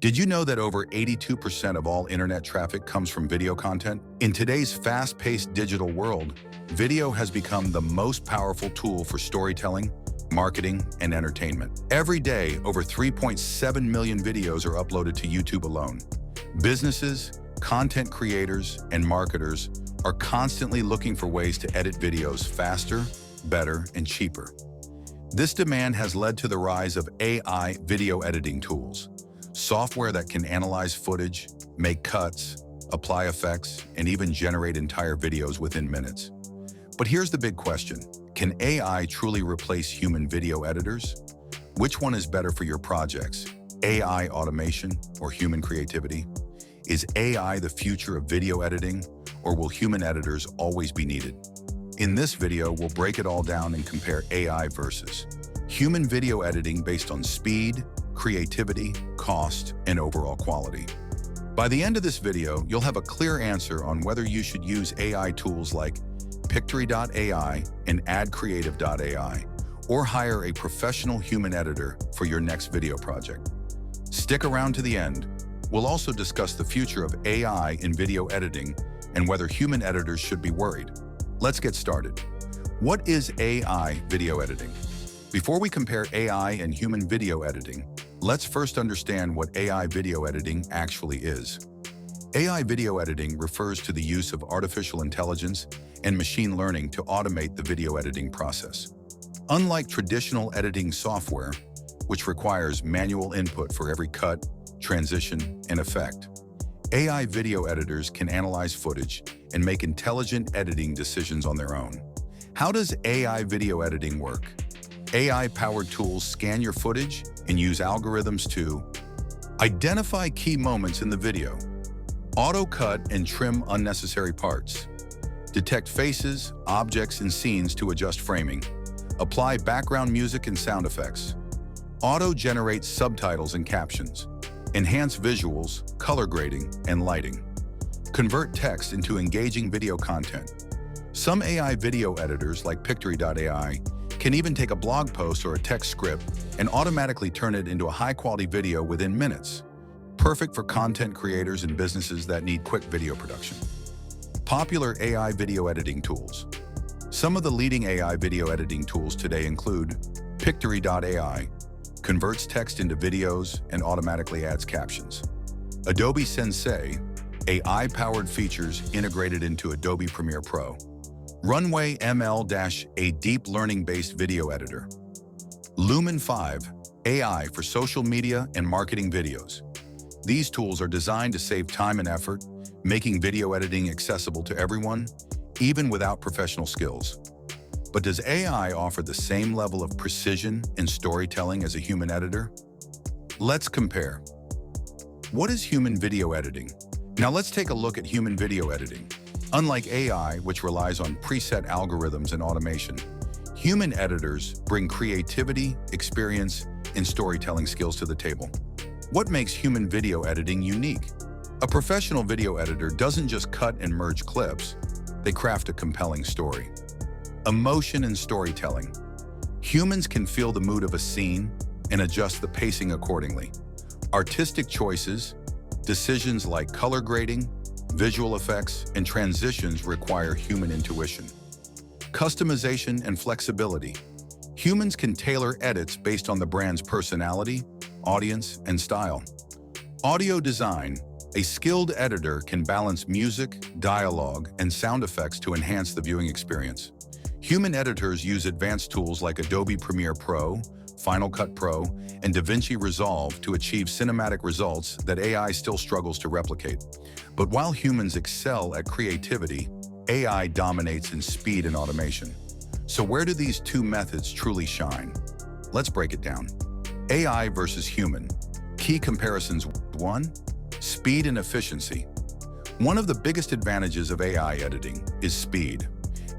Did you know that over 82% of all internet traffic comes from video content? In today's fast-paced digital world, video has become the most powerful tool for storytelling, marketing, and entertainment. Every day, over 3.7 million videos are uploaded to YouTube alone. Businesses, content creators, and marketers are constantly looking for ways to edit videos faster, better, and cheaper. This demand has led to the rise of AI video editing tools, software that can analyze footage, make cuts, apply effects, and even generate entire videos within minutes. But here's the big question. Can AI truly replace human video editors? Which one is better for your projects? AI automation or human creativity? Is AI the future of video editing, or will human editors always be needed? In this video, we'll break it all down and compare AI versus human video editing based on speed, creativity, cost, and overall quality. By the end of this video, you'll have a clear answer on whether you should use AI tools like Pictory.ai and Adcreative.ai, or hire a professional human editor for your next video project. Stick around to the end. We'll also discuss the future of AI in video editing and whether human editors should be worried. Let's get started. What is AI video editing? Before we compare AI and human video editing, let's first understand what AI video editing actually is. AI video editing refers to the use of artificial intelligence and machine learning to automate the video editing process. Unlike traditional editing software, which requires manual input for every cut, transition, and effect, AI video editors can analyze footage and make intelligent editing decisions on their own. How does AI video editing work? AI-powered tools scan your footage and use algorithms to identify key moments in the video, auto-cut and trim unnecessary parts, detect faces, objects, and scenes to adjust framing, apply background music and sound effects, auto-generate subtitles and captions, enhance visuals, color grading, and lighting, convert text into engaging video content. Some AI video editors, like Pictory.ai, can even take a blog post or a text script and automatically turn it into a high-quality video within minutes, perfect for content creators and businesses that need quick video production. Popular AI video editing tools. Some of the leading AI video editing tools today include Pictory.ai, converts text into videos and automatically adds captions. Adobe Sensei, AI-powered features integrated into Adobe Premiere Pro. Runway ML- a deep learning-based video editor. Lumen 5, AI for social media and marketing videos. These tools are designed to save time and effort, making video editing accessible to everyone, even without professional skills. But does AI offer the same level of precision and storytelling as a human editor? Let's compare. What is human video editing? Now let's take a look at human video editing. Unlike AI, which relies on preset algorithms and automation, human editors bring creativity, experience, and storytelling skills to the table. What makes human video editing unique? A professional video editor doesn't just cut and merge clips, they craft a compelling story. Emotion and storytelling. Humans can feel the mood of a scene and adjust the pacing accordingly. Artistic choices, decisions like color grading, visual effects, and transitions require human intuition. Customization and flexibility. Humans can tailor edits based on the brand's personality, audience, and style. Audio design. A skilled editor can balance music, dialogue, and sound effects to enhance the viewing experience. Human editors use advanced tools like Adobe Premiere Pro, Final Cut Pro, and DaVinci Resolve to achieve cinematic results that AI still struggles to replicate. But while humans excel at creativity, AI dominates in speed and automation. So where do these two methods truly shine? Let's break it down. AI versus human. Key comparisons. 1. Speed and efficiency. One of the biggest advantages of AI editing is speed.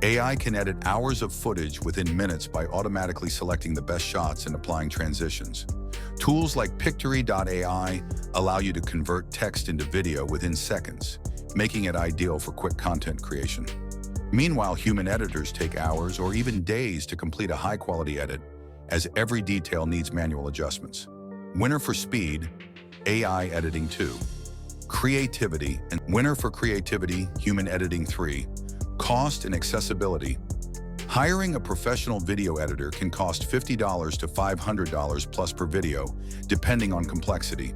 AI can edit hours of footage within minutes by automatically selecting the best shots and applying transitions. Tools like Pictory.ai allow you to convert text into video within seconds, making it ideal for quick content creation. Meanwhile, human editors take hours or even days to complete a high-quality edit, as every detail needs manual adjustments. Winner for speed. AI Editing 2. Creativity and winner for Creativity, Human Editing 3. Cost and accessibility. Hiring a professional video editor can cost $50 to $500 plus per video, depending on complexity.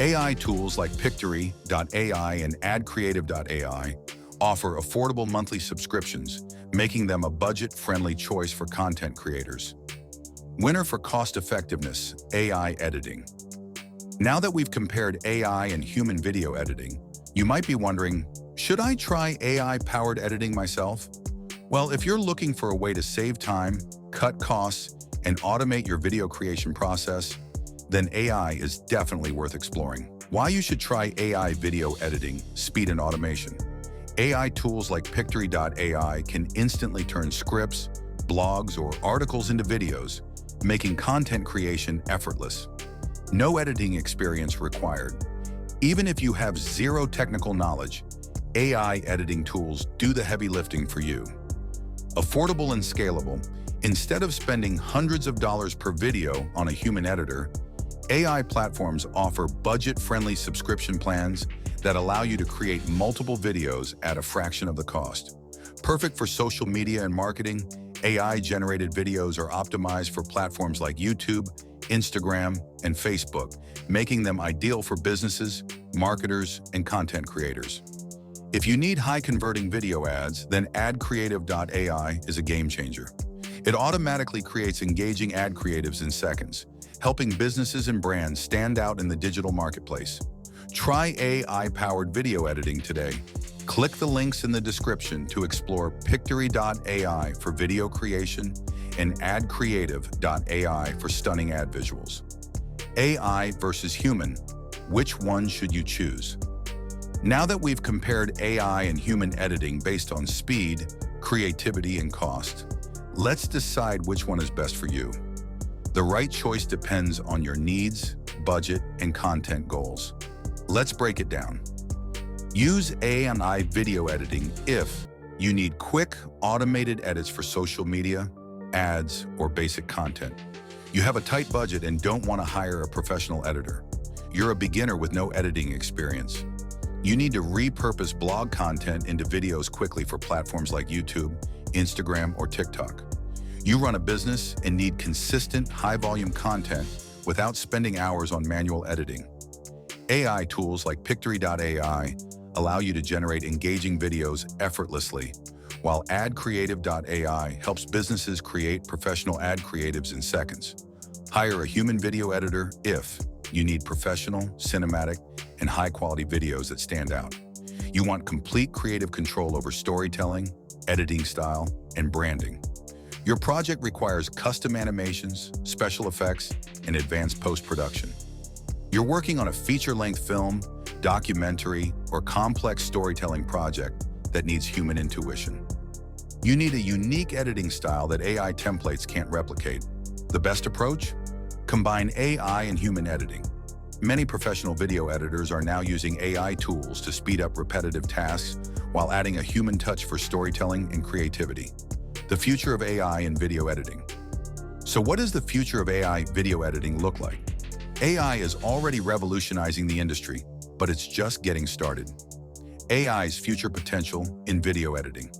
AI tools like Pictory.ai and Adcreative.ai offer affordable monthly subscriptions, making them a budget-friendly choice for content creators. Winner for cost effectiveness, AI editing. Now that we've compared AI and human video editing, you might be wondering, should I try AI-powered editing myself? Well, if you're looking for a way to save time, cut costs, and automate your video creation process, then AI is definitely worth exploring. Why you should try AI video editing, speed and automation. AI tools like Pictory.ai can instantly turn scripts, blogs, or articles into videos, making content creation effortless. No editing experience required. Even if you have zero technical knowledge, AI editing tools do the heavy lifting for you. Affordable and scalable. Instead of spending hundreds of dollars per video on a human editor, AI platforms offer budget-friendly subscription plans that allow you to create multiple videos at a fraction of the cost. Perfect for social media and marketing, AI-generated videos are optimized for platforms like YouTube, Instagram, and Facebook, making them ideal for businesses, marketers, and content creators. If you need high-converting video ads, then Adcreative.ai is a game-changer. It automatically creates engaging ad creatives in seconds, helping businesses and brands stand out in the digital marketplace. Try AI-powered video editing today. Click the links in the description to explore Pictory.ai for video creation and Adcreative.ai for stunning ad visuals. AI versus human, which one should you choose? Now that we've compared AI and human editing based on speed, creativity, and cost, let's decide which one is best for you. The right choice depends on your needs, budget, and content goals. Let's break it down. Use AI video editing if you need quick, automated edits for social media, ads, or basic content. You have a tight budget and don't want to hire a professional editor. You're a beginner with no editing experience. You need to repurpose blog content into videos quickly for platforms like YouTube, Instagram, or TikTok. You run a business and need consistent, high-volume content without spending hours on manual editing. AI tools like Pictory.ai allow you to generate engaging videos effortlessly, while Adcreative.ai helps businesses create professional ad creatives in seconds. Hire a human video editor if you need professional, cinematic, and high-quality videos that stand out. You want complete creative control over storytelling, editing style, and branding. Your project requires custom animations, special effects, and advanced post-production. You're working on a feature-length film, documentary, or complex storytelling project that needs human intuition. You need a unique editing style that AI templates can't replicate. The best approach? Combine AI and human editing. Many professional video editors are now using AI tools to speed up repetitive tasks while adding a human touch for storytelling and creativity. The future of AI in video editing. So what does the future of AI video editing look like? AI is already revolutionizing the industry, but it's just getting started. AI's future potential in video editing.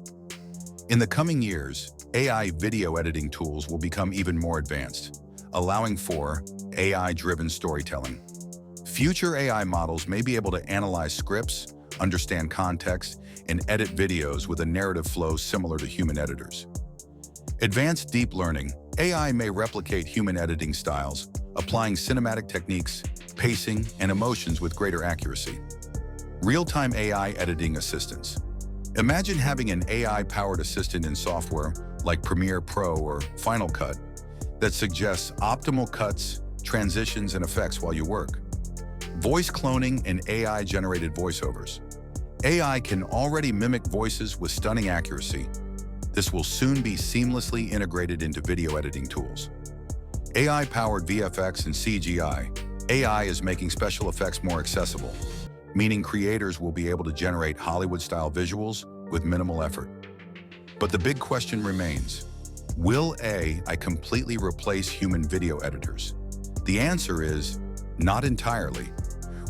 In the coming years, AI video editing tools will become even more advanced, allowing for AI-driven storytelling. Future AI models may be able to analyze scripts, understand context, and edit videos with a narrative flow similar to human editors. Advanced deep learning, AI may replicate human editing styles, applying cinematic techniques, pacing, and emotions with greater accuracy. Real-time AI editing assistance. Imagine having an AI-powered assistant in software like Premiere Pro or Final Cut that suggests optimal cuts, transitions, and effects while you work. Voice cloning and AI-generated voiceovers. AI can already mimic voices with stunning accuracy. This will soon be seamlessly integrated into video editing tools. AI-powered VFX and CGI. AI is making special effects more accessible, meaning creators will be able to generate Hollywood-style visuals with minimal effort. But the big question remains, will AI completely replace human video editors? The answer is not entirely.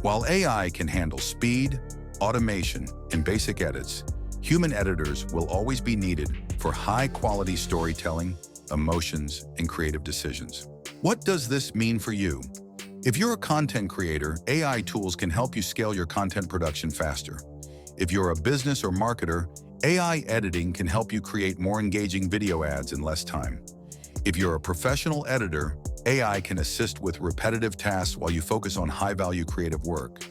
While AI can handle speed, automation, and basic edits, human editors will always be needed for high-quality storytelling, emotions, and creative decisions. What does this mean for you? If you're a content creator, AI tools can help you scale your content production faster. If you're a business or marketer, AI editing can help you create more engaging video ads in less time. If you're a professional editor, AI can assist with repetitive tasks while you focus on high-value creative work.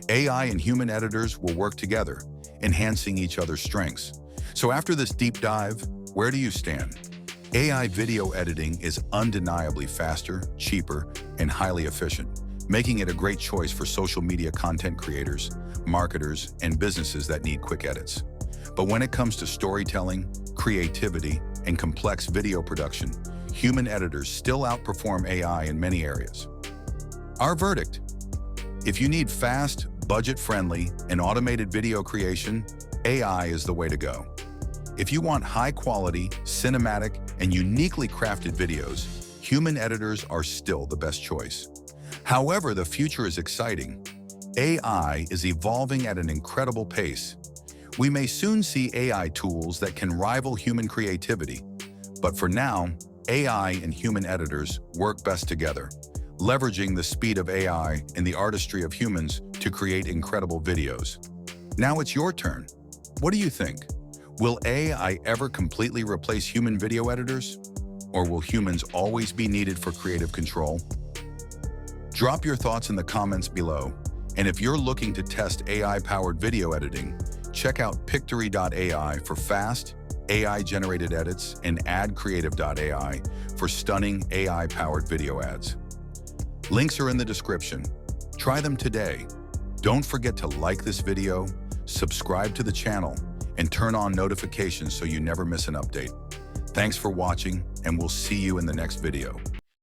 AI and human editors will work together, enhancing each other's strengths. So after this deep dive, where do you stand? AI video editing is undeniably faster, cheaper, and highly efficient, making it a great choice for social media content creators, marketers, and businesses that need quick edits. But when it comes to storytelling, creativity, and complex video production, human editors still outperform AI in many areas. Our verdict: if you need fast, budget-friendly, and automated video creation, AI is the way to go. If you want high-quality, cinematic, and uniquely crafted videos, human editors are still the best choice. However, the future is exciting. AI is evolving at an incredible pace. We may soon see AI tools that can rival human creativity. But for now, AI and human editors work best together, leveraging the speed of AI and the artistry of humans to create incredible videos. Now it's your turn. What do you think? Will AI ever completely replace human video editors? Or will humans always be needed for creative control? Drop your thoughts in the comments below. And if you're looking to test AI-powered video editing, check out Pictory.ai for fast, AI-generated edits, and Adcreative.ai for stunning AI-powered video ads. Links are in the description. Try them today. Don't forget to like this video, subscribe to the channel, and turn on notifications so you never miss an update. Thanks for watching, and we'll see you in the next video.